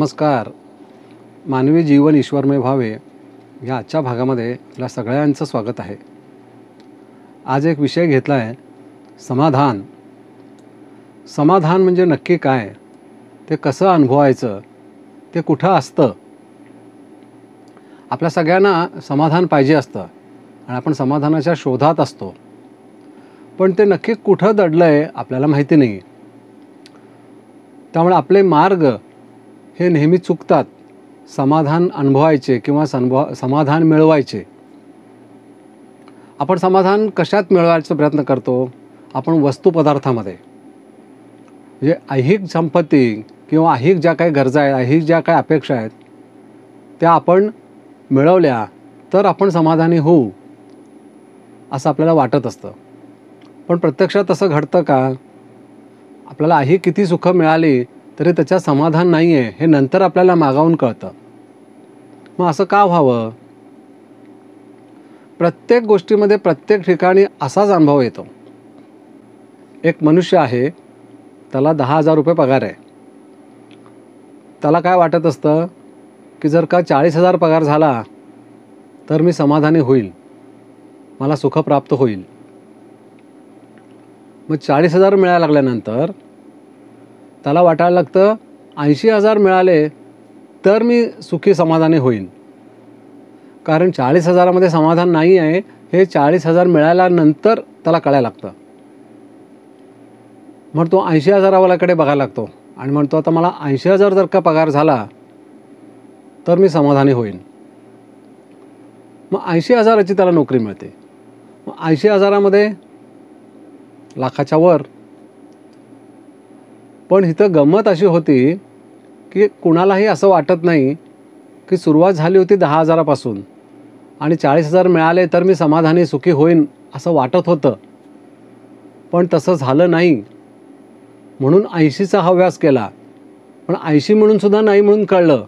नमस्कार. मानवी जीवन ईश्वरमय व्हावे या आजच्या भागामध्ये आपल्या सगळ्यांचं स्वागत आहे. आज एक विषय घेतला आहे, समाधान. समाधान म्हणजे नक्की काय, ते कसं अनुभवायचं, ते कुठं असतं. आपल्या सगळ्यांना समाधान पाहिजे असतं आणि आपण समाधानाच्या शोधात असतो, पण ते नक्की कुठं दडलं आहे आपल्याला माहिती नाही. त्यामुळे आपले मार्ग हे नेहमी चुकतात समाधान अनुभवायचे किंवा समाधान मिळवायचे. आपण समाधान कशात मिळवायचा प्रयत्न करतो? आपण वस्तुपदार्थामध्ये, म्हणजे ऐहिक संपत्ती किंवा ऐहिक ज्या काही गरजा आहेत, ऐहिक ज्या काही अपेक्षा आहेत, त्या आपण मिळवल्या तर आपण समाधानी होऊ असं आपल्याला वाटत असतं. पण प्रत्यक्षात तसं घडतं का? आपल्याला ऐहिक किती सुख मिळाली तरी त्याच्यात समाधान नाही आहे हे नंतर आपल्याला मागावून कळतं. मग असं का व्हावं? प्रत्येक गोष्टीमध्ये प्रत्येक ठिकाणी असाच अनुभव येतो. एक मनुष्य आहे, त्याला 10,000 रुपये पगार आहे. त्याला काय वाटत असतं की जर का 40,000 पगार झाला तर मी समाधानी होईल, मला सुख प्राप्त होईल. मग 40,000 मिळायला लागल्यानंतर त्याला वाटायला लागतं 80,000 मिळाले तर मी सुखी समाधानी होईन. कारण 40,000मध्ये समाधान नाही आहे हे 40,000 मिळाल्यानंतर त्याला कळायला लागतं. मग तो 80,000वाल्याकडे बघायला लागतो आणि म्हणतो आता मला 80,000 जर का पगार झाला तर मी समाधानी होईन. मग 80,000ची त्याला नोकरी मिळते. मग 80,000मध्ये लाखाच्या वर. पण इथं गंमत अशी होती की कुणालाही असं वाटत नाही की सुरुवात झाली होती 10,000पासून आणि 40,000 मिळाले तर मी समाधानी सुखी होईन असं वाटत होतं, पण तसं झालं नाही. म्हणून 80चा हव्यास केला, पण 80 म्हणून सुद्धा नाही म्हणून कळलं.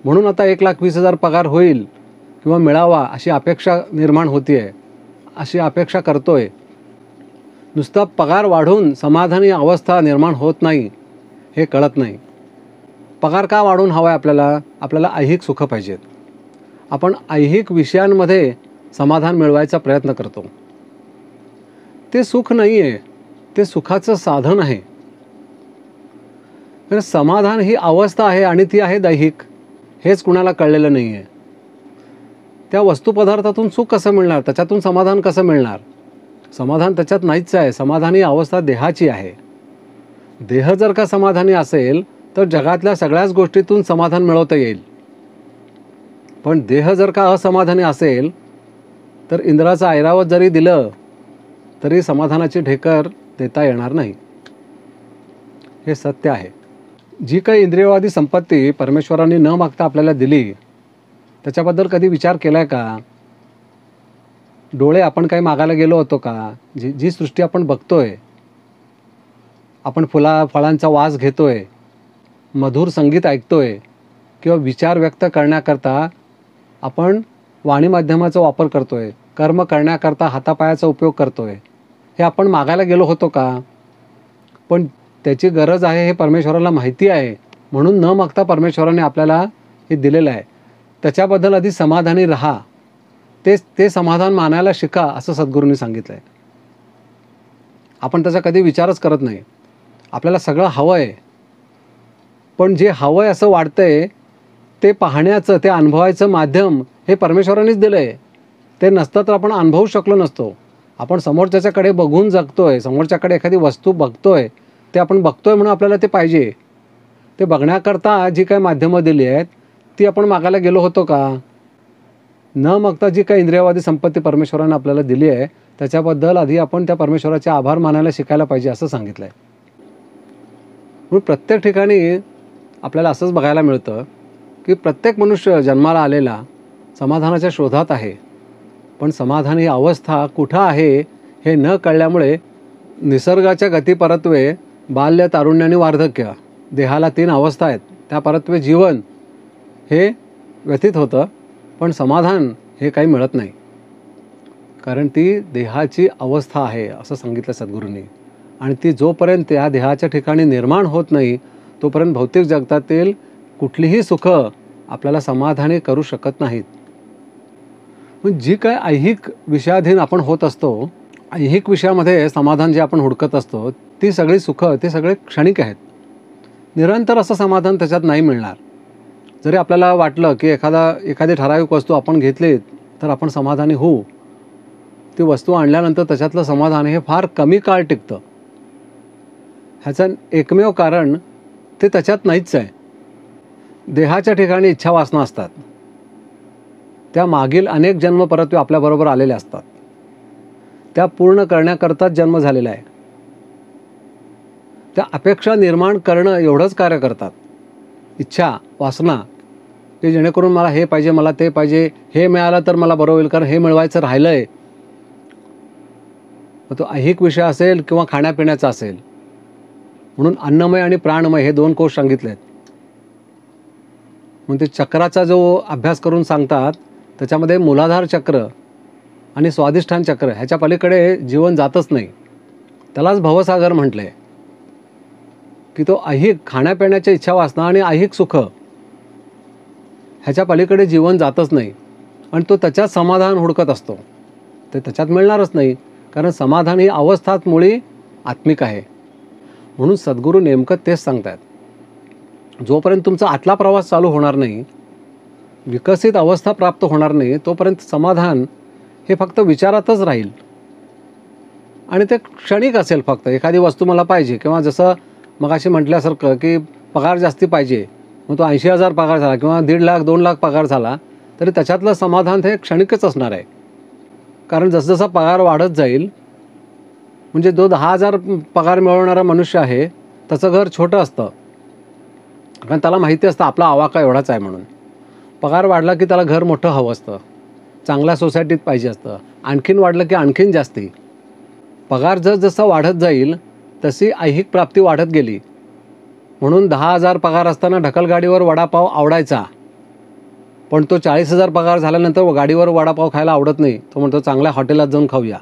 म्हणून आता 1,20,000 पगार होईल किंवा मिळावा अशी अपेक्षा निर्माण होती आहे, अशी अपेक्षा करतोय. नुसता पगार वाढून समाधानी अवस्था निर्माण होत नाही हे कळत नाही. पगार का वाढून हवा आहे आपल्याला? आपल्याला ऐहिक सुख पाहिजेत. आपण ऐहिक विषयांमध्ये समाधान मिळवायचा प्रयत्न करतो. ते सुख नाही आहे, ते सुखाचं साधन आहे. तर समाधान ही अवस्था आहे आणि ती आहे दैहिक. हेच कुणाला कळलेलं नाही आहे. त्या वस्तुपदार्थातून सुख कसं मिळणार, त्याच्यातून समाधान कसं मिळणार? समाधान त्याच्यात नाहीच आहे. समाधानी अवस्था देहाची आहे. देह जर का समाधानी असेल तर जगातल्या सगळ्याच गोष्टीतून समाधान मिळवता येईल. पण देह जर का असमाधानी असेल तर इंद्राचं ऐरावत जरी दिलं तरी समाधानाची ढेकर देता येणार नाही. हे सत्य आहे. जी काही इंद्रियवादी संपत्ती परमेश्वरांनी न मागता आपल्याला दिली त्याच्याबद्दल कधी विचार केला आहे का? डोळे आपण काही मागायला गेलो होतो का? जी सृष्टी आपण बघतोय, आपण फळांचा वास घेतोय, मधुर संगीत ऐकतोय किंवा विचार व्यक्त करण्याकरता आपण वाणी माध्यमाचा वापर करतोय, कर्म करण्याकरता हातापायाचा उपयोग करतोय, हे आपण मागायला गेलो होतो का? पण त्याची गरज आहे हे परमेश्वराला माहिती आहे, म्हणून न मागता परमेश्वराने आपल्याला हे दिलेलं आहे. त्याच्याबद्दल आधी समाधानी राहा. ते समाधान मानायला शिका असं सद्गुरूंनी सांगितलं आहे. आपण त्याचा कधी विचारच करत नाही. आपल्याला सगळं हवं आहे, पण जे हवं आहे असं वाटतंय ते पाहण्याचं, ते अनुभवायचं माध्यम हे परमेश्वरानेच दिलं आहे. ते नसतं तर आपण अनुभवू शकलो नसतो. आपण समोरच्याकडे बघून जगतोय, समोरच्याकडे एखादी वस्तू बघतोय, ते आपण बघतोय म्हणून आपल्याला ते पाहिजे. ते बघण्याकरता जी काही माध्यमं दिली आहेत ती आपण मागायला गेलो होतो का? न मागता जी काही इंद्रियवादी संपत्ती परमेश्वराने आपल्याला दिली आहे त्याच्याबद्दल आधी आपण त्या परमेश्वराचे आभार मानायला शिकायला पाहिजे असं सांगितलं आहे. म्हणून प्रत्येक ठिकाणी आपल्याला असंच बघायला मिळतं की प्रत्येक मनुष्य जन्माला आलेला समाधानाच्या शोधात आहे, पण समाधान ही अवस्था कुठं आहे हे न कळल्यामुळे निसर्गाच्या गतिपरत्वे बाल्य, तारुण्य आणि वार्धक्य, देहाला 3 अवस्था आहेत, त्या परत्वे जीवन हे व्यतीत होतं, पण समाधान हे काही मिळत नाही. कारण ती देहाची अवस्था आहे असं सांगितलं सद्गुरूंनी. आणि ती जोपर्यंत या देहाच्या ठिकाणी निर्माण होत नाही तोपर्यंत भौतिक जगतातील कुठलीही सुखं आपल्याला समाधानी करू शकत नाहीत. पण जी काय ऐहिक विषयाधीन आपण होत असतो, ऐहिक विषयामध्ये समाधान जे आपण हुडकत असतो, ती सगळी सुखं ते सगळे क्षणिक आहेत. निरंतर असं समाधान त्याच्यात नाही मिळणार. जरी आपल्याला वाटलं की एखादी ठराविक वस्तू आपण घेतली तर आपण समाधानी होऊ, ती वस्तू आणल्यानंतर त्याच्यातलं समाधान हे फार कमी काळ टिकतं. ह्याचं एकमेव कारण ते त्याच्यात नाहीच आहे. देहाच्या ठिकाणी इच्छा वासना असतात. त्या मागील अनेक जन्म परत आपल्याबरोबर आलेले असतात. त्या पूर्ण करण्याकरताच जन्म झालेला आहे. त्या अपेक्षा निर्माण करणं एवढंच कार्य करतात. इच्छा वासना की जेणेकरून मला हे पाहिजे, मला ते पाहिजे, हे मिळालं तर मला बरं होईल, कारण हे मिळवायचं राहिलं आहे. मग तो ऐहिक विषय असेल किंवा खाण्यापिण्याचा असेल. म्हणून अन्नमय आणि प्राणमय हे 2 कोश सांगितले आहेत. मग ते चक्राचा जो अभ्यास करून सांगतात त्याच्यामध्ये मूलाधार चक्र आणि स्वाधिष्ठान चक्र ह्याच्या पलीकडे जीवन जातच नाही. त्यालाच भवसागर म्हटलं आहे की तो ऐहिक खाण्यापिण्याच्या इच्छा वासना आणि ऐहिक सुख ह्याच्या पलीकडे जीवन जातच नाही. आणि तो त्याच्यात समाधान हुडकत असतो. ते त्याच्यात मिळणारच नाही, कारण समाधान ही अवस्थाच मुळी आत्मिक आहे. म्हणून सद्गुरू नेमकं तेच सांगतात. जोपर्यंत तुमचा आतला प्रवास चालू होणार नाही, विकसित अवस्था प्राप्त होणार नाही, तोपर्यंत समाधान हे फक्त विचारातच राहील. आणि ते क्षणिक असेल. फक्त एखादी वस्तू मला पाहिजे, किंवा जसं मगाशी म्हटल्यासारखं की पगार जास्ती पाहिजे, मग तो 80,000 पगार झाला किंवा 1.5 लाख 2 लाख पगार झाला तरी त्याच्यातलं समाधान हे क्षणिकच असणार आहे. कारण जसजसा पगार वाढत जाईल, म्हणजे जो 10,000 पगार मिळवणारा मनुष्य आहे त्याचं घर छोटं असतं, कारण त्याला माहिती असतं आपला आवाका एवढाच आहे म्हणून. पगार वाढला की त्याला घर मोठं हवं असतं, चांगल्या सोसायटीत पाहिजे असतं, आणखीन वाढलं की आणखीन जास्ती. पगार जसं वाढत जाईल तशी ऐहिक प्राप्ती वाढत गेली. म्हणून 10,000 पगार असताना ढकलगाडीवर वडापाव आवडायचा, पण तो 40,000 पगार झाल्यानंतर गाडीवर वडापाव खायला आवडत नाही. तो म्हणतो चांगल्या हॉटेलात जाऊन खाऊया.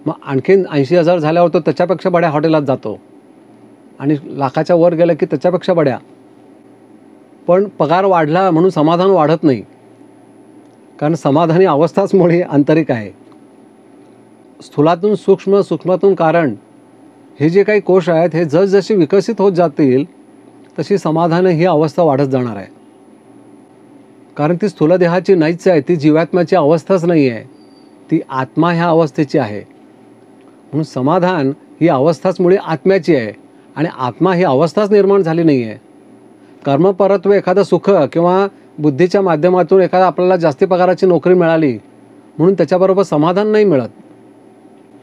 मग आणखीन 80,000 झाल्यावर तो त्याच्यापेक्षा बड्या हॉटेलात जातो, आणि लाखाच्या वर गेलं की त्याच्यापेक्षा बड्या. पण पगार वाढला म्हणून समाधान वाढत नाही, कारण समाधानी अवस्थाच मुळे आंतरिक आहे. स्थूलातून सूक्ष्म, सूक्ष्मातून कारण हे जे काही कोश आहेत हे जसजसे विकसित होत जातील तशी समाधान ही अवस्था वाढत जाणार आहे. कारण ती स्थूल देहाची नाहीच आहे, ती जीवात्म्याची अवस्थाच नाही आहे, ती आत्मा ह्या अवस्थेची आहे. म्हणून समाधान ही अवस्थाच मुळे आत्म्याची आहे, आणि आत्मा ही अवस्थाच निर्माण झाली नाही आहे. कर्मपरत्व एखादं सुख किंवा बुद्धीच्या माध्यमातून एखादा आपल्याला जास्ती पगाराची नोकरी मिळाली म्हणून त्याच्याबरोबर समाधान नाही मिळत.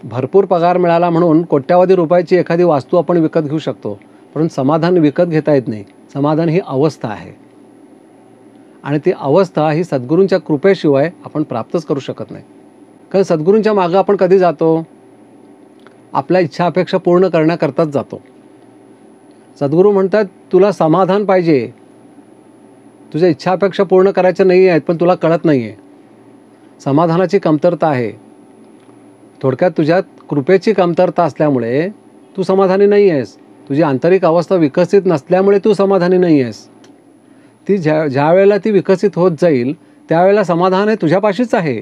भरपूर पगार मिळाला म्हणून कोट्यावधी रुपयाची एखादी वास्तू आपण विकत घेऊ शकतो, परंतु समाधान विकत घेता येत नाही. समाधान ही अवस्था आहे, आणि ती अवस्था ही सद्गुरूंच्या कृपेशिवाय आपण प्राप्तच करू शकत नाही. कारण सद्गुरूंच्या मागं आपण कधी जातो? आपल्या इच्छा अपेक्षा पूर्ण करण्याकरताच जातो. सद्गुरू म्हणतात तुला समाधान पाहिजे, तुझ्या इच्छा अपेक्षा पूर्ण करायच्या नाही आहेत, पण तुला कळत नाही आहे. समाधानाची कमतरता आहे. थोडक्यात तुझ्यात कृपेची कमतरता असल्यामुळे तू समाधानी नाही आहेस. तुझी आंतरिक अवस्था विकसित नसल्यामुळे तू समाधानी नाही आहेस. ती ज्या वेळेला ती विकसित होत जाईल त्यावेळेला समाधान हे तुझ्यापाशीच आहे.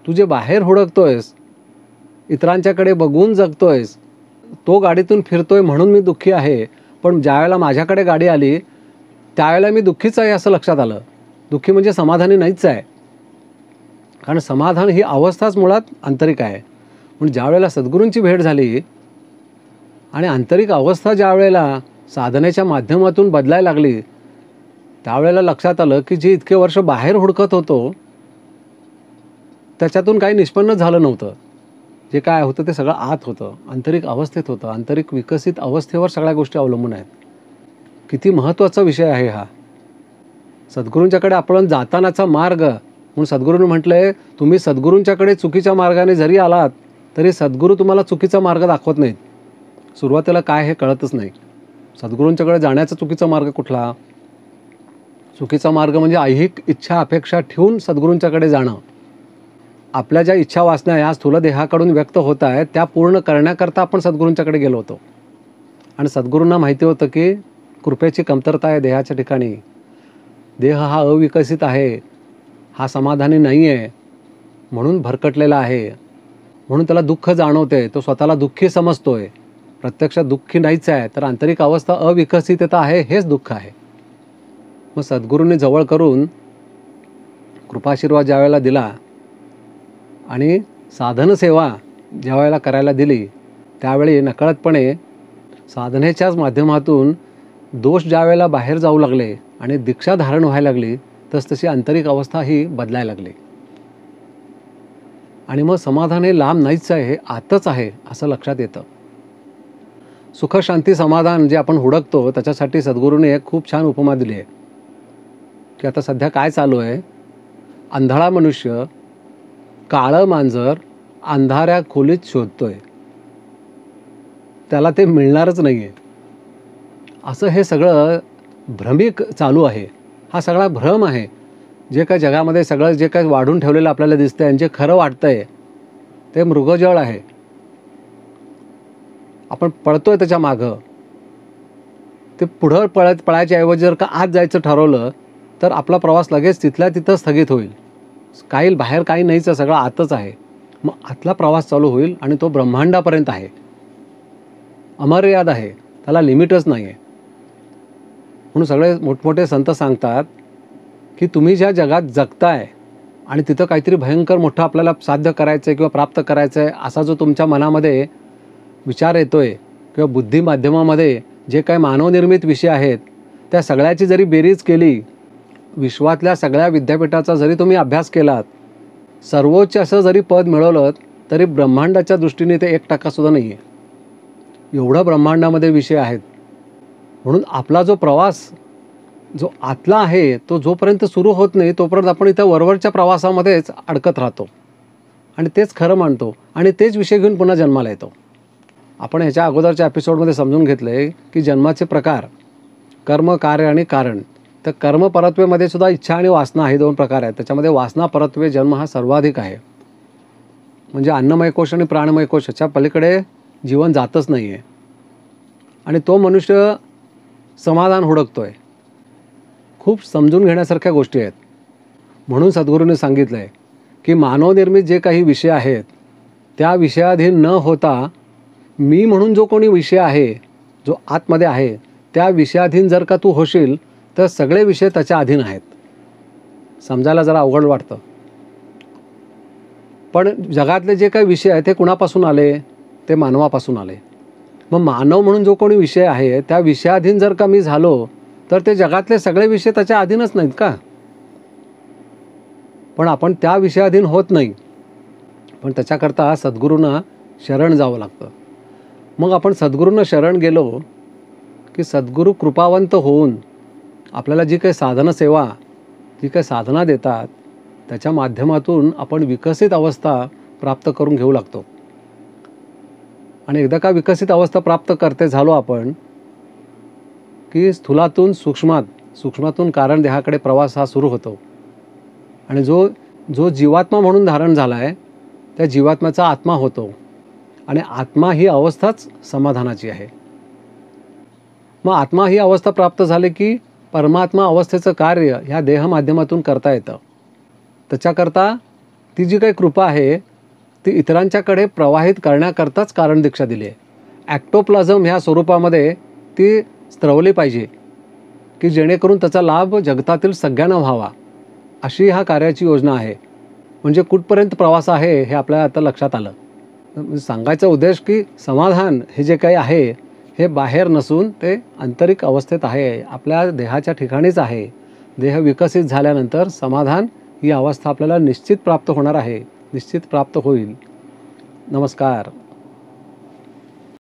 तू जे बाहेर हुडकतोयस, इतरांच्याकडे बघून जगतोयस, तो गाडीतून फिरतोय म्हणून मी दुःखी आहे, पण ज्यावेळेला माझ्याकडे गाडी आली त्यावेळेला मी दुःखीच आहे असं लक्षात आलं. दुःखी म्हणजे समाधानी नाहीच आहे, कारण समाधान ही अवस्थाच मुळात आंतरिक आहे. म्हणून ज्यावेळेला सद्गुरूंची भेट झाली आणि आंतरिक अवस्था ज्यावेळेला साधनेच्या माध्यमातून बदलायला लागली, त्यावेळेला लक्षात आलं की जे इतके वर्ष बाहेर हुडकत होतो त्याच्यातून काही निष्पन्न झालं नव्हतं. जे काय होतं ते सगळं आत होतं, आंतरिक अवस्थेत होतं. आंतरिक विकसित अवस्थेवर सगळ्या गोष्टी अवलंबून आहेत. किती महत्त्वाचा विषय आहे हा. सद्गुरूंच्याकडे आपण जातानाचा मार्ग म्हणून सद्गुरूंनी म्हटलं आहे, तुम्ही सद्गुरूंच्याकडे चुकीच्या मार्गाने जरी आलात तरी सद्गुरू तुम्हाला चुकीचा मार्ग दाखवत नाहीत. सुरुवातीला काय हे कळतच नाही. सद्गुरूंच्याकडे जाण्याचा चुकीचा मार्ग कुठला? चुकीचा मार्ग म्हणजे ऐहिक इच्छा अपेक्षा ठेवून सद्गुरूंच्याकडे जाणं. आपल्या ज्या इच्छा वासना या स्थूल देहाकडून व्यक्त होत आहेत त्या पूर्ण करण्याकरता आपण सद्गुरूंच्याकडे गेलो होतो, आणि सद्गुरूंना माहिती होतं की कृपेची कमतरता आहे देहाच्या ठिकाणी. देह हा अविकसित आहे, हा समाधानी नाही आहे, म्हणून भरकटलेला आहे, म्हणून त्याला दुःख जाणवते, तो स्वतःला दुःखी समजतोय. प्रत्यक्षात दुःखी नाहीच आहे, तर आंतरिक अवस्था अविकसितता आहे, हेच दुःख आहे. मग सद्गुरूंनी जवळ करून कृपाशीर्वाद ज्या वेळेला दिला आणि साधनसेवा ज्या वेळेला करायला दिली, त्यावेळी नकळतपणे साधनेच्याच माध्यमातून दोष ज्या वेळेला बाहेर जाऊ लागले आणि दीक्षा धारण व्हायला लागली, तसतशी आंतरिक अवस्था ही बदलायला लागली. आणि मग समाधान हे लांब नाहीच आहे, हे आतच आहे असं लक्षात येतं. सुख शांती समाधान जे आपण हुडकतो, त्याच्यासाठी सद्गुरूंनी एक खूप छान उपमा दिली आहे की आता सध्या काय चालू आहे, अंधाळा मनुष्य काळं मांजर अंधाऱ्या खोलीत शोधतोय, त्याला ते मिळणारच नाही आहे. असं हे सगळं भ्रमिक चालू आहे. हा सगळा भ्रम आहे. जे काय जगामध्ये सगळं जे काय वाढून ठेवलेलं आपल्याला दिसतंय आणि जे खरं वाटतंय ते मृगजळ आहे. आपण पळतोय त्याच्या मागं. ते पुढं पळायच्या ऐवजी जर का आत जायचं ठरवलं तर आपला प्रवास लगेच तिथल्या तिथं स्थगित होईल. काही बाहेर काही नाहीच, सगळं आतच आहे. मग आतला प्रवास चालू होईल आणि तो ब्रह्मांडापर्यंत आहे, अमर्याद आहे, त्याला लिमिटच नाही आहे. म्हणून सगळे मोठमोठे संत सांगतात की तुम्ही ज्या जगात जगताय आणि तिथं काहीतरी भयंकर मोठं आपल्याला साध्य करायचं आहे किंवा प्राप्त करायचं आहे असा जो तुमच्या मनामध्ये विचार येतोय किंवा बुद्धी माध्यमामध्ये जे काही मानवनिर्मित विषय आहेत, त्या सगळ्याची जरी बेरीज केली, विश्वातल्या सगळ्या विद्यापीठाचा जरी तुम्ही अभ्यास केलात, सर्वोच्च असं जरी पद मिळवलं, तरी ब्रह्मांडाच्या दृष्टीने ते 1% नाही आहे. एवढं ब्रह्मांडामध्ये विषय आहेत. म्हणून आपला जो प्रवास जो आतला आहे तो जोपर्यंत सुरू होत नाही तोपर्यंत आपण इथं वरवरच्या प्रवासामध्येच अडकत राहतो आणि तेच खरं मानतो आणि तेच विषय घेऊन पुन्हा जन्माला येतो. आपण ह्याच्या अगोदरच्या एपिसोडमध्ये समजून घेतलं आहे की जन्माचे प्रकार कर्म, कार्य आणि कारण. तर कर्मपरत्वेमध्ये सुद्धा इच्छा आणि वासना हे 2 प्रकार आहेत. त्याच्यामध्ये वासना परत्वे जन्म हा सर्वाधिक आहे. म्हणजे अन्नमय कोश आणि प्राणमय कोश ह्याच्या पलीकडे जीवन जातच नाही आहे आणि तो मनुष्य समाधान हुडकतोय. खूप समजून घेण्यासारख्या गोष्टी आहेत. म्हणून सद्गुरूंनी सांगितलं आहे की मानवनिर्मित जे काही विषय आहेत त्या विषयाधीन न होता मी म्हणून जो कोणी विषय आहे, जो आतमध्ये आहे, त्या विषयाधीन जर का तू होशील तर सगळे विषय त्याच्या अधीन आहेत. समजायला जरा अवघड वाटतं, पण जगातले जे काही विषय आहेत ते कुणापासून आले, ते मानवापासून आले. मग मानव म्हणून जो कोणी विषय आहे त्या विषयाधीन जर का मी झालो तर ते जगातले सगळे विषय त्याच्या अधीनच नाहीत का? पण आपण त्या विषयाधीन होत नाही. पण त्याच्याकरता सद्गुरूंना शरण जावं लागतं. मग आपण सद्गुरूंना शरण गेलो की सद्गुरू कृपावंत होऊन आपल्याला जी काही साधना सेवा, जी काही साधना देतात त्याच्या माध्यमातून आपण विकसित अवस्था प्राप्त करून घेऊ लागतो. आणि एकदा का विकसित अवस्था प्राप्त करते झालो आपण की स्थूलातून सूक्ष्मात, सूक्ष्मातून कारण देहाकडे प्रवास हा सुरू होतो. आणि जो जीवात्मा म्हणून धारण झाला आहे त्या जीवात्म्याचा आत्मा होतो आणि आत्मा ही अवस्थाच समाधानाची आहे. मग आत्मा ही अवस्था प्राप्त झाली की परमात्मा अवस्थेचं कार्य ह्या देह माध्यमातून करता येतं. त्याच्याकरता ती जी काही कृपा आहे ती इतरांच्याकडे प्रवाहित करण्याकरताच कारण दीक्षा दिली आहे. ॲक्टोप्लाझम ह्या स्वरूपामध्ये ती स्त्रवली पाहिजे की जेणेकरून त्याचा लाभ जगतातील सगळ्यांना व्हावा, अशी ह्या कार्याची योजना आहे. म्हणजे कुठपर्यंत प्रवास आहे हे आपल्याला आता लक्षात आलं. सांगायचा उद्देश की समाधान हे जे काही आहे हे बाहेर नसून ते आंतरिक अवस्थेत आहे, आपल्या देहाच्या ठिकाणीच आहे. देह विकसित झाल्यानंतर समाधान ही अवस्था आपल्याला निश्चित प्राप्त होणार आहे, निश्चित प्राप्त होईल. नमस्कार.